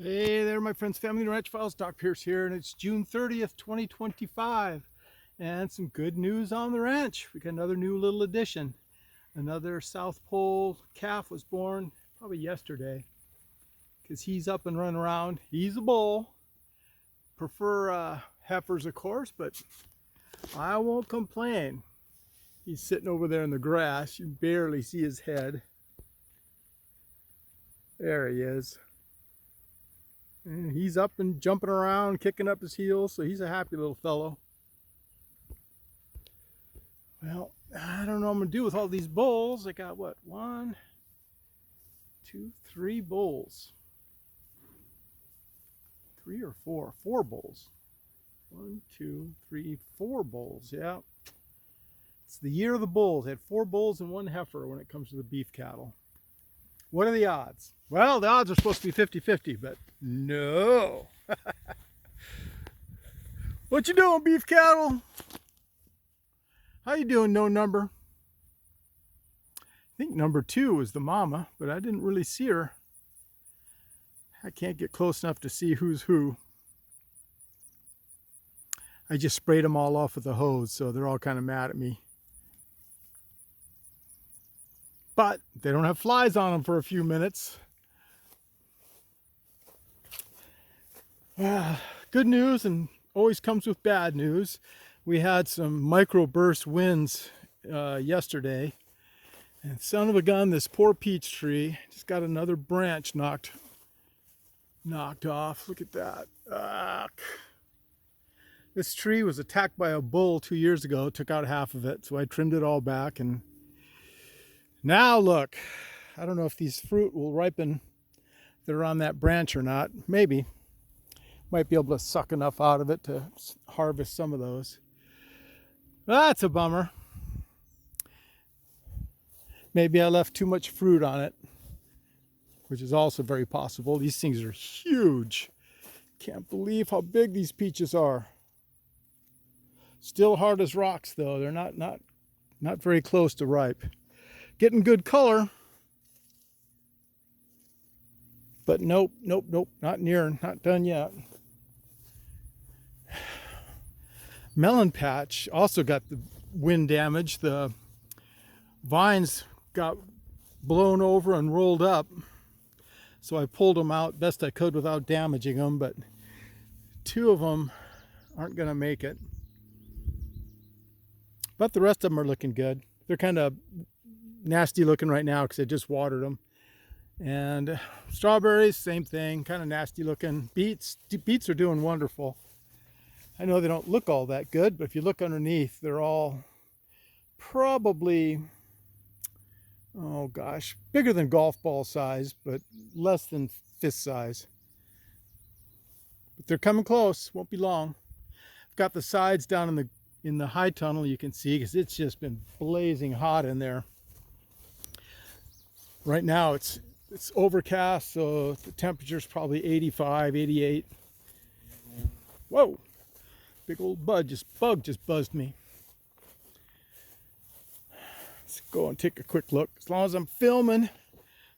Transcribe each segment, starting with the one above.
Hey there, my friends, family and ranch files. Doc Pierce here, and it's June 30th, 2025. And some good news on the ranch. We got another new little addition. Another South Pole calf was born probably yesterday because he's up and running around. He's a bull. Prefer heifers, of course, but I won't complain. He's sitting over there in the grass. You barely see his head. There he is. And he's up and jumping around, kicking up his heels, so he's a happy little fellow. Well, I don't know what I'm going to do with all these bulls. I got what? 1, 2, 3 bulls. 3 or 4? 4 bulls. 1, 2, 3, 4 bulls. Yeah. It's the year of the bulls. I had 4 bulls and 1 heifer when it comes to the beef cattle. What are the odds? Well, the odds are supposed to be 50-50, but no. What you doing, beef cattle? How you doing, no number? I think number 2 was the mama, but I didn't really see her. I can't get close enough to see who's who. I just sprayed them all off with a hose, so they're all kind of mad at me. But they don't have flies on them for a few minutes. Good news, and always comes with bad news. We had some microburst winds yesterday, and son of a gun, this poor peach tree just got another branch knocked off. Look at that. This tree was attacked by a bull 2 years ago. Took out half of it, so I trimmed it all back, and now look. I don't know if these fruit will ripen if they're on that branch or not. Maybe. Might be able to suck enough out of it to harvest some of those. That's a bummer. Maybe I left too much fruit on it, which is also very possible. These things are huge. Can't believe how big these peaches are. Still hard as rocks, though. They're not very close to ripe. Getting good color. But nope, not done yet. Melon patch also got the wind damage. The vines got blown over and rolled up, so I pulled them out best I could without damaging them, but 2 of them aren't going to make it. But the rest of them are looking good. They're kind of nasty looking right now because I just watered them. And strawberries, same thing, kind of nasty looking. Beets are doing wonderful. I know they don't look all that good, but if you look underneath, they're all probably, oh gosh, bigger than golf ball size, but less than fist size. But they're coming close, won't be long. I've got the sides down in the high tunnel, you can see, because it's just been blazing hot in there. Right now it's overcast, so the temperature's probably 85, 88. Whoa! Big old bug just buzzed me. Let's go and take a quick look. As long as I'm filming,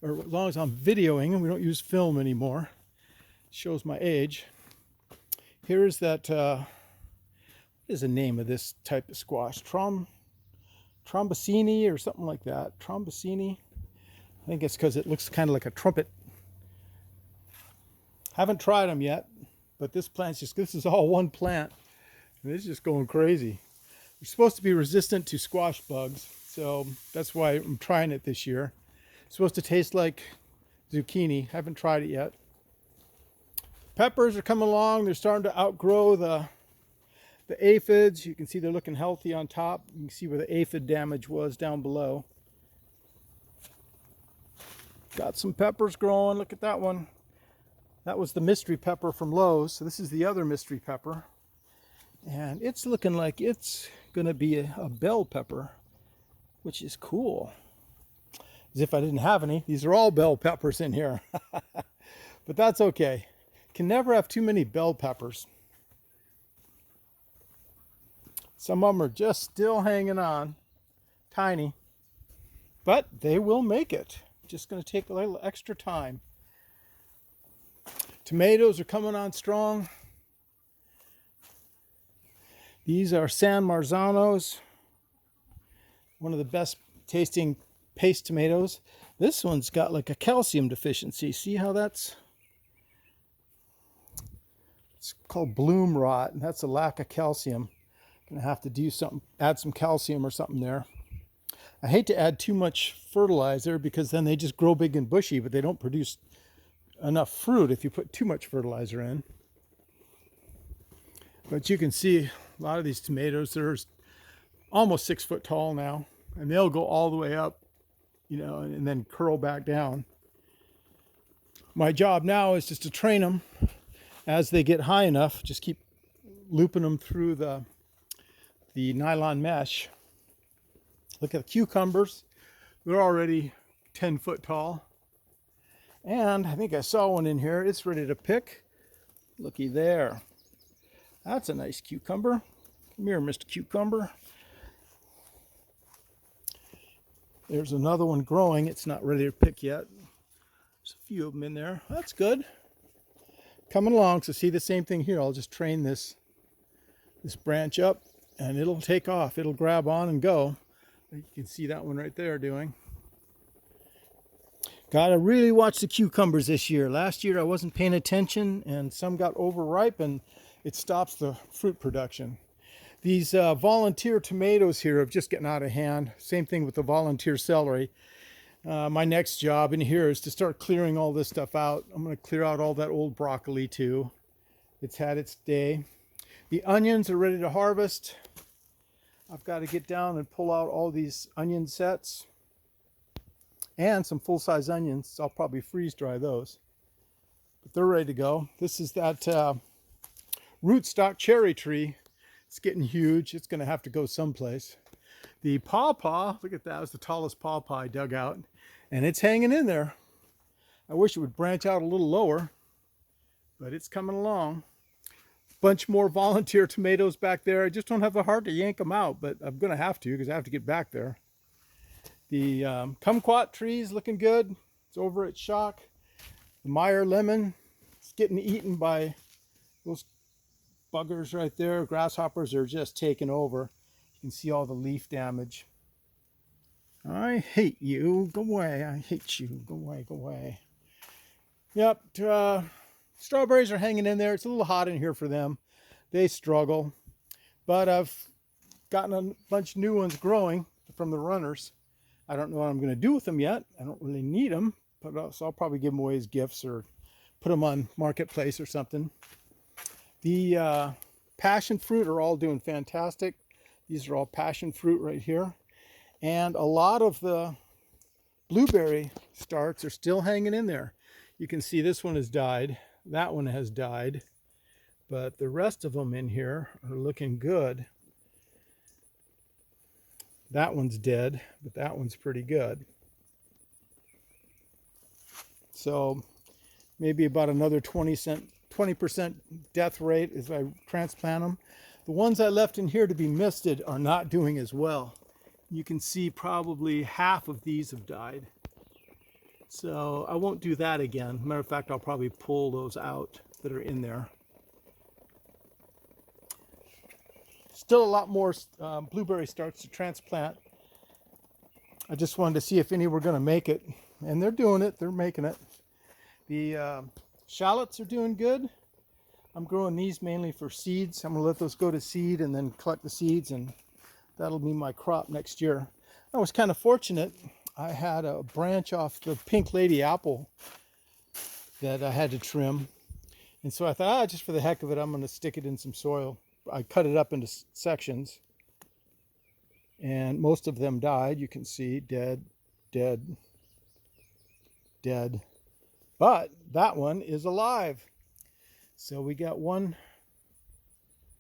or as long as I'm videoing, and we don't use film anymore, it shows my age. Here is that, what is the name of this type of squash? Trombosini or something like that. Trombosini. I think it's because it looks kind of like a trumpet. Haven't tried them yet, but this is all one plant. And it's just going crazy. They're supposed to be resistant to squash bugs, so that's why I'm trying it this year. It's supposed to taste like zucchini. Haven't tried it yet. Peppers are coming along. They're starting to outgrow the aphids. You can see they're looking healthy on top. You can see where the aphid damage was down below. Got some peppers growing. Look at that one. That was the mystery pepper from Lowe's. So this is the other mystery pepper. And it's looking like it's going to be a bell pepper, which is cool. As if I didn't have any. These are all bell peppers in here. But that's okay. Can never have too many bell peppers. Some of them are just still hanging on. Tiny. But they will make it. Just going to take a little extra time. Tomatoes are coming on strong. These are San Marzanos, one of the best tasting paste tomatoes. This one's got like a calcium deficiency. See how it's called bloom rot, and that's a lack of calcium. Gonna have to do something, add some calcium or something there. I hate to add too much fertilizer because then they just grow big and bushy, but they don't produce enough fruit if you put too much fertilizer in. But you can see a lot of these tomatoes, they're almost 6 foot tall now, and they'll go all the way up, you know, and then curl back down. My job now is just to train them as they get high enough. Just keep looping them through the nylon mesh. Look at the cucumbers. They're already 10 foot tall. And I think I saw one in here. It's ready to pick. Looky there. That's a nice cucumber. Come here, Mr. Cucumber. There's another one growing. It's not ready to pick yet. There's a few of them in there. That's good. Coming along. So see the same thing here. I'll just train this branch up and it'll take off. It'll grab on and go. You can see that one right there doing. Gotta really watch the cucumbers this year. Last year I wasn't paying attention and some got overripe and it stops the fruit production. These volunteer tomatoes here have just gotten out of hand. Same thing with the volunteer celery. My next job in here is to start clearing all this stuff out. I'm going to clear out all that old broccoli too. It's had its day. The onions are ready to harvest. I've got to get down and pull out all these onion sets and some full-size onions. I'll probably freeze dry those, but they're ready to go. This is that rootstock cherry tree. It's getting huge. It's going to have to go someplace. The pawpaw, look at that, it was the tallest pawpaw I dug out, and it's hanging in there. I wish it would branch out a little lower, but it's coming along. Bunch more volunteer tomatoes back there. I just don't have the heart to yank them out, but I'm going to have to because I have to get back there. The kumquat tree is looking good. It's over at Shock. The Meyer lemon is getting eaten by those buggers right there. Grasshoppers are just taking over. You can see all the leaf damage. I hate you. Go away. I hate you. Go away. Go away. Yep. Strawberries are hanging in there. It's a little hot in here for them. They struggle. But I've gotten a bunch of new ones growing from the runners. I don't know what I'm going to do with them yet. I don't really need them. But so I'll probably give them away as gifts or put them on Marketplace or something. The passion fruit are all doing fantastic. These are all passion fruit right here. And a lot of the blueberry starts are still hanging in there. You can see this one has died. That one has died, but the rest of them in here are looking good. That one's dead, but that one's pretty good. So maybe about another 20% death rate as I transplant them. The ones I left in here to be misted are not doing as well. You can see probably half of these have died. So I won't do that again. Matter of fact, I'll probably pull those out that are in there. Still a lot more blueberry starts to transplant. I just wanted to see if any were going to make it. And they're doing it. They're making it. The shallots are doing good. I'm growing these mainly for seeds. I'm going to let those go to seed and then collect the seeds, and that'll be my crop next year. I was kind of fortunate. I had a branch off the Pink Lady apple that I had to trim. And so I thought, just for the heck of it, I'm going to stick it in some soil. I cut it up into sections. And most of them died. You can see dead, dead, dead. But that one is alive. So we got one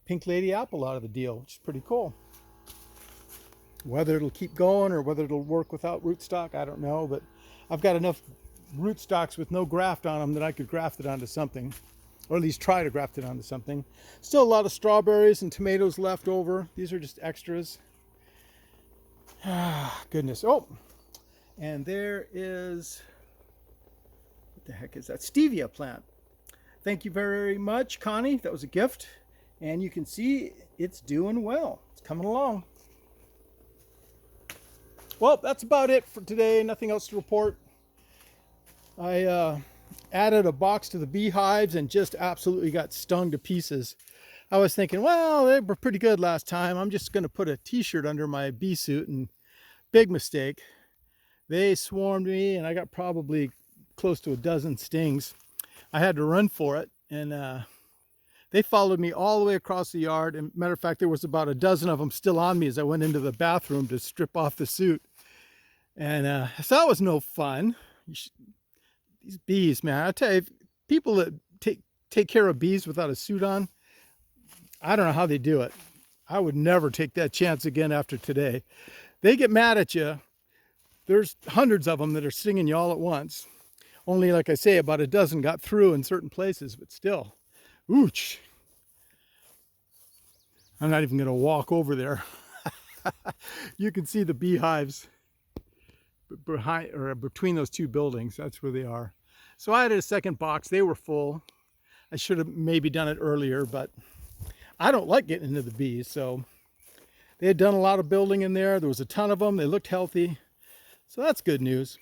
Pink Lady apple out of the deal, which is pretty cool. Whether it'll keep going or whether it'll work without rootstock, I don't know. But I've got enough rootstocks with no graft on them that I could graft it onto something. Or at least try to graft it onto something. Still a lot of strawberries and tomatoes left over. These are just extras. Ah, goodness. Oh, and there is, what the heck is that? Stevia plant. thank you very much, Connie. That was a gift. And you can see it's doing well. It's coming along. Well, that's about it for today. Nothing else to report. I added a box to the beehives and just absolutely got stung to pieces. I was thinking, well, they were pretty good last time. I'm just going to put a t-shirt under my bee suit, and big mistake. They swarmed me and I got probably close to a dozen stings. I had to run for it, and they followed me all the way across the yard. And matter of fact, there was about a dozen of them still on me as I went into the bathroom to strip off the suit. And so that was no fun. These bees, man, I tell you, people that take care of bees without a suit on, I don't know how they do it. I would never take that chance again after today. They get mad at you. There's hundreds of them that are stinging you all at once. Only, like I say, about a dozen got through in certain places, but still, ouch. I'm not even going to walk over there. You can see the beehives behind or between those two buildings. That's where they are. So I added a second box. They were full. I should have maybe done it earlier, but I don't like getting into the bees. So they had done a lot of building in there. There was a ton of them. They looked healthy. So that's good news.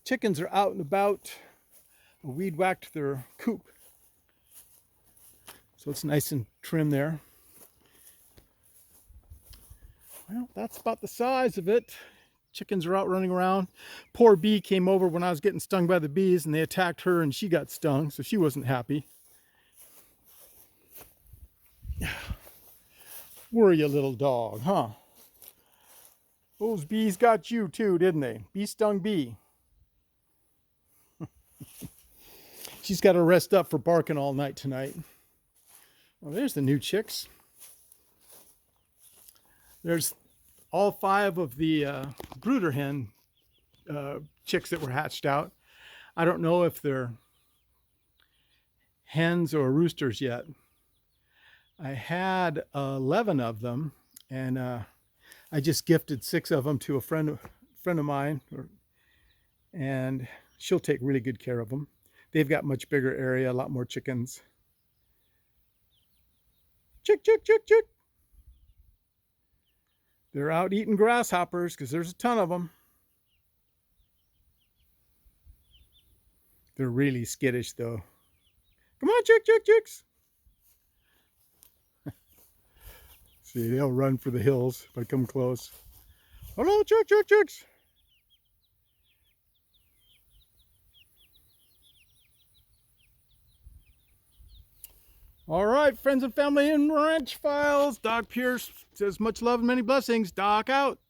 Chickens are out and about. Weed whacked their coop. So it's nice and trim there. Well, that's about the size of it. Chickens are out running around. Poor bee came over when I was getting stung by the bees, and they attacked her and she got stung, so she wasn't happy. Were you, little dog, huh? Those bees got you too, didn't they? Bee stung bee. She's got to rest up for barking all night tonight. Well, there's the new chicks. There's all 5 of the brooder hen chicks that were hatched out. I don't know if they're hens or roosters yet. I had 11 of them, and I just gifted 6 of them to a friend of mine, and she'll take really good care of them. They've got much bigger area, a lot more chickens. Chick, chick, chick, chick. They're out eating grasshoppers because there's a ton of them. They're really skittish though. Come on, chick, chick, chicks. See, they'll run for the hills if I come close. Hello, chick, chick, chicks. All right, friends and family in Ranch Files. Doc Pierce says much love and many blessings. Doc out.